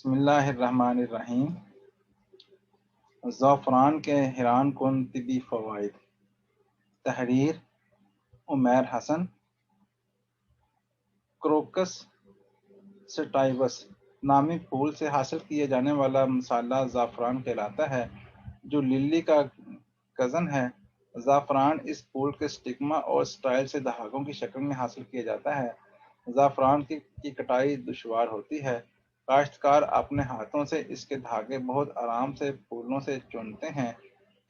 بسم اللہ الرحمن الرحیم۔ زعفران کے حیران کن طبی فوائد۔ تحریر عمیر حسن۔ کروکس سٹائوس نامی پھول سے حاصل کیے جانے والا مسالہ زعفران کہلاتا ہے، جو للی کا کزن ہے۔ زعفران اس پھول کے سٹگما اور سٹائل سے دھاگوں کی شکل میں حاصل کیا جاتا ہے۔ زعفران کی کٹائی دشوار ہوتی ہے۔ کاشتکار اپنے ہاتھوں سے اس کے دھاگے بہت آرام سے پھولوں سے چنتے ہیں،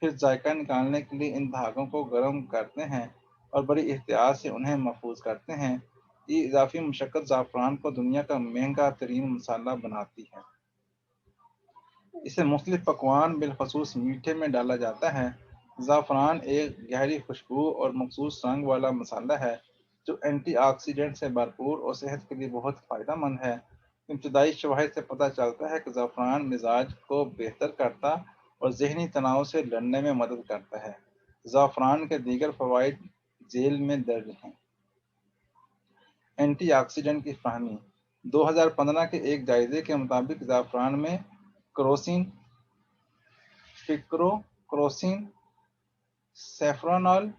پھر ذائقہ نکالنے کے لیے ان دھاگوں کو گرم کرتے ہیں اور بڑی احتیاط سے انہیں محفوظ کرتے ہیں۔ یہ اضافی مشقت زعفران کو دنیا کا مہنگا ترین مسالہ بناتی ہے۔ اسے مختلف پکوان بالخصوص میٹھے میں ڈالا جاتا ہے۔ زعفران ایک گہری خوشبو اور مخصوص رنگ والا مسالہ ہے جو اینٹی آکسیڈنٹ سے بھرپور اور صحت کے لیے بہت فائدہ مند ہے۔ ابتدائی شواہد سے پتہ چلتا ہے کہ زعفران مزاج کو بہتر کرتا اور ذہنی تناؤ سے لڑنے میں مدد کرتا ہے۔ زعفران کے دیگر فوائد ذیل میں درج ہیں۔ اینٹی آکسیڈنٹ کی فراہمی۔ 2015 کے ایک جائزے کے مطابق زعفران میں کروسین، فکروکروسین، سیفرانول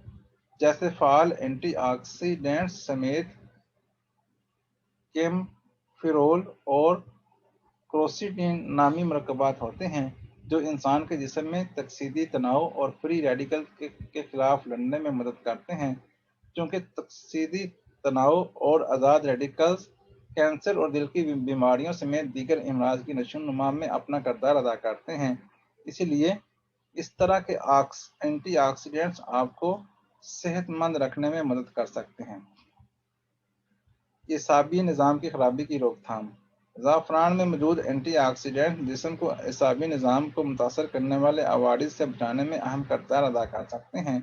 جیسے فعال اینٹی آکسیڈنٹس سمیت کیمفیرول اور کروسیٹین نامی مرکبات ہوتے ہیں جو انسان کے جسم میں تکسیدی تناؤ اور فری ریڈیکل کے خلاف لڑنے میں مدد کرتے ہیں۔ چونکہ تکسیدی تناؤ اور آزاد ریڈیکلز کینسر اور دل کی بیماریوں سمیت دیگر امراض کی نشو و نما میں اپنا کردار ادا کرتے ہیں، اسی لیے اس طرح کے اینٹی آکسیڈنٹس آپ کو صحت مند رکھنے میں مدد کر سکتے ہیں۔ اعصابی نظام کی خرابی کی روک تھام۔ زعفران میں موجود اینٹی آکسیڈنٹ جسم کو اعصابی نظام کو متاثر کرنے والے عوارض سے بچانے میں اہم کردار ادا کر سکتے ہیں۔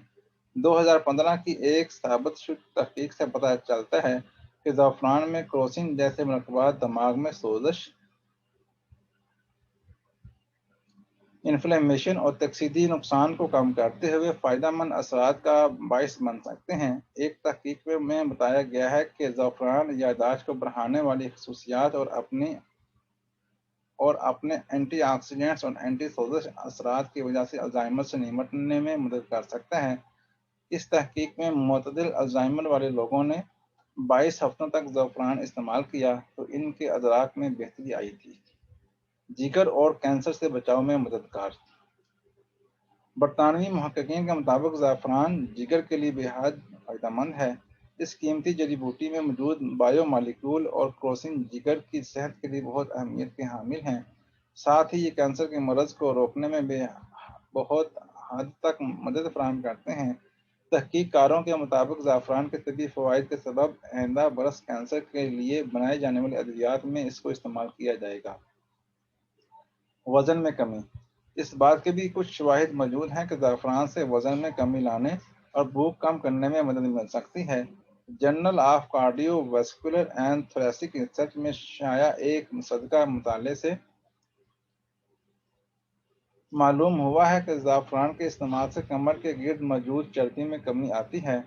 2015 کی ایک ثابت شدہ تحقیق سے پتہ چلتا ہے کہ زعفران میں کروسین جیسے مرکبات دماغ میں سوزش، انفلیمیشن اور تکسیدی نقصان کو کم کرتے ہوئے فائدہ مند اثرات کا باعث بن سکتے ہیں۔ ایک تحقیق میں بتایا گیا ہے کہ زعفران یادداشت کو بڑھانے والی خصوصیات اور اپنے اینٹی آکسیڈنٹس اور اینٹی سوزش اثرات کی وجہ سے الزائمر سے نمٹنے میں مدد کر سکتا ہے۔ اس تحقیق میں معتدل الزائمر والے لوگوں نے 22 ہفتوں تک زعفران استعمال کیا تو ان کے ادراک میں بہتری آئی تھی۔ جگر اور کینسر سے بچاؤ میں مددگار۔ برطانوی محققین کے مطابق زعفران جگر کے لیے بے حد فائدہ مند ہے۔ اس قیمتی جڑی بوٹی میں موجود بائیو مالیکول اور کروسین جگر کی صحت کے لیے بہت اہمیت کے حامل ہیں۔ ساتھ ہی یہ کینسر کے مرض کو روکنے میں بہت حد تک مدد فراہم کرتے ہیں۔ تحقیق کاروں کے مطابق زعفران کے طبی فوائد کے سبب آئندہ برس کینسر کے لیے بنائے جانے والے ادویات میں اس کو استعمال کیا جائے گا۔ وزن میں کمی۔ اس بات کے بھی کچھ شواہد موجود ہیں کہ زعفران سے وزن میں کمی لانے اور بھوک کم کرنے میں مدد مل سکتی ہے۔ Journal of cardiovascular and thoracic research میں شائع ایک مصدقہ مطالعے سے معلوم ہوا ہے کہ زعفران کے استعمال سے کمر کے گرد موجود چربی میں کمی آتی ہے۔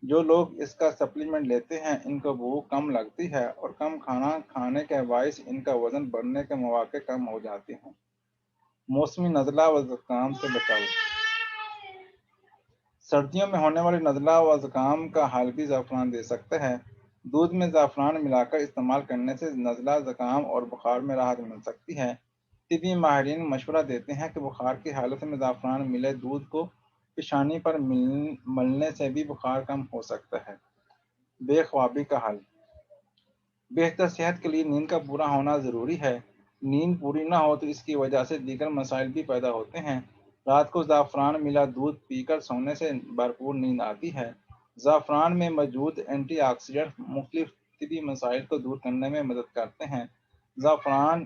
جو لوگ اس کا سپلیمنٹ لیتے ہیں ان کو بھوک کم لگتی ہے اور کم کھانا کھانے کے باعث ان کا وزن بڑھنے کے مواقع کم ہو جاتے ہیں۔ موسمی نزلہ و زکام سے بچاؤ۔ سردیوں میں ہونے والی نزلہ و زکام کا حل بھی زعفران دے سکتا ہے۔ دودھ میں زعفران ملا کر استعمال کرنے سے نزلہ، زکام اور بخار میں راحت مل سکتی ہے۔ طبی ماہرین مشورہ دیتے ہیں کہ بخار کی حالت میں زعفران ملے دودھ کو پیشانی پر ملنے سے بھی بخار کم ہو سکتا ہے۔ بے خوابی کا حل۔ بہتر صحت کے لیے نیند کا پورا ہونا ضروری ہے۔ نیند پوری نہ ہو تو اس کی وجہ سے دیگر مسائل بھی پیدا ہوتے ہیں۔ رات کو زعفران ملا دودھ پی کر سونے سے بھرپور نیند آتی ہے۔ زعفران میں موجود اینٹی آکسیڈنٹ مختلف طبی مسائل کو دور کرنے میں مدد کرتے ہیں۔ زعفران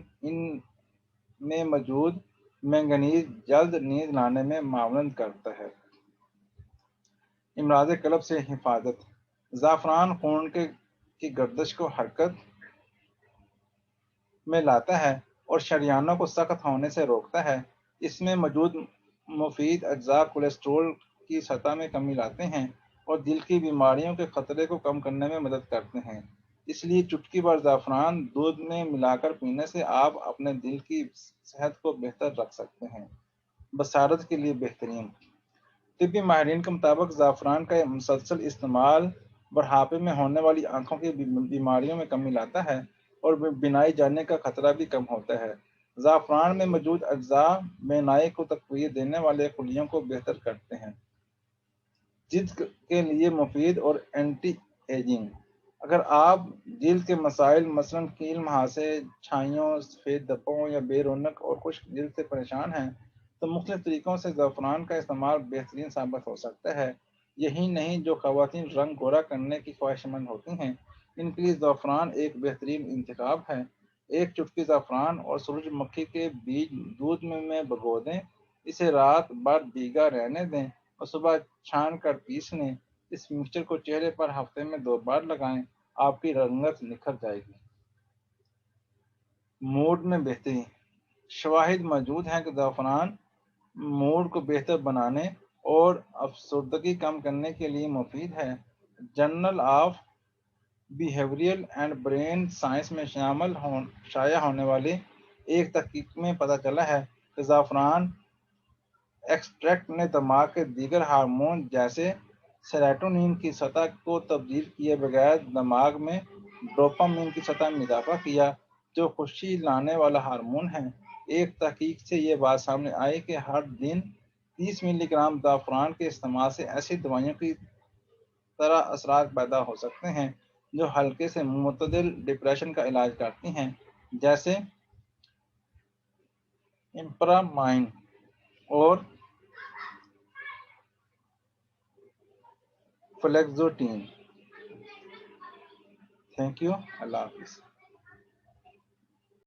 میں موجود مینگنیز جلد نیند لانے میں معاونت کرتا ہے۔ امراض قلب سے حفاظت۔ زعفران خون کی گردش کو حرکت میں لاتا ہے اور شریانوں کو سخت ہونے سے روکتا ہے۔ اس میں موجود مفید اجزاء کولیسٹرول کی سطح میں کمی لاتے ہیں اور دل کی بیماریوں کے خطرے کو کم کرنے میں مدد کرتے ہیں۔ اس لیے چٹکی بھر زعفران دودھ میں ملا کر پینے سے آپ اپنے دل کی صحت کو بہتر رکھ سکتے ہیں۔ بصارت کے لیے بہترین۔ طبی ماہرین کے مطابق زعفران کا مسلسل استعمال بڑھاپے میں ہونے والی آنکھوں کی بیماریوں میں کمی لاتا ہے اور بینائی جانے کا خطرہ بھی کم ہوتا ہے۔ زعفران میں موجود اجزاء بینائی کو تقویت دینے والے خلیوں کو بہتر کرتے ہیں۔ جلد کے لیے مفید اور اینٹی ایجنگ۔ اگر آپ جلد کے مسائل مثلاً کیل مہاسے، چھائیوں، سفید دھبوں یا بے رونق اور خشک جلد سے پریشان ہیں تو مختلف طریقوں سے زعفران کا استعمال بہترین ثابت ہو سکتا ہے۔ یہی نہیں، جو خواتین رنگ گورا کرنے کی خواہش مند ہوتی ہیں ان کے لیے زعفران ایک بہترین انتخاب ہے۔ ایک چٹکی زعفران اور سورج مکھی کے بیج دودھ میں بھگو دیں، اسے رات بھر بھیگا رہنے دیں اور صبح چھان کر پیس لیں۔ اس مکسچر کو چہرے پر ہفتے میں 2 بار لگائیں، آپ کی رنگت نکھر جائے گی۔ موڈ میں بہتری۔ شواہد موجود ہیں کہ زعفران موڈ کو بہتر بنانے اور افسردگی کم کرنے کے لیے مفید ہے۔ Journal of behavioural and brain science میں شائع ہونے والی ایک تحقیق میں پتہ چلا ہے کہ زعفران ایکسٹریکٹ نے دماغ کے دیگر ہارمون جیسے سیروٹونین کی سطح کو تبدیل کیے بغیر دماغ میں ڈوپامین کی سطح میں اضافہ کیا، جو خوشی لانے والا ہارمون ہے۔ ایک تحقیق سے یہ بات سامنے آئی کہ ہر دن 30 ملی گرام زعفران کے استعمال سے ایسی دوائیوں کی طرح اثرات پیدا ہو سکتے ہیں جو ہلکے سے معتدل ڈپریشن کا علاج کرتی ہیں، جیسے امپرامائن اور فلیکزوٹین۔ تھینک یو، اللہ حافظ۔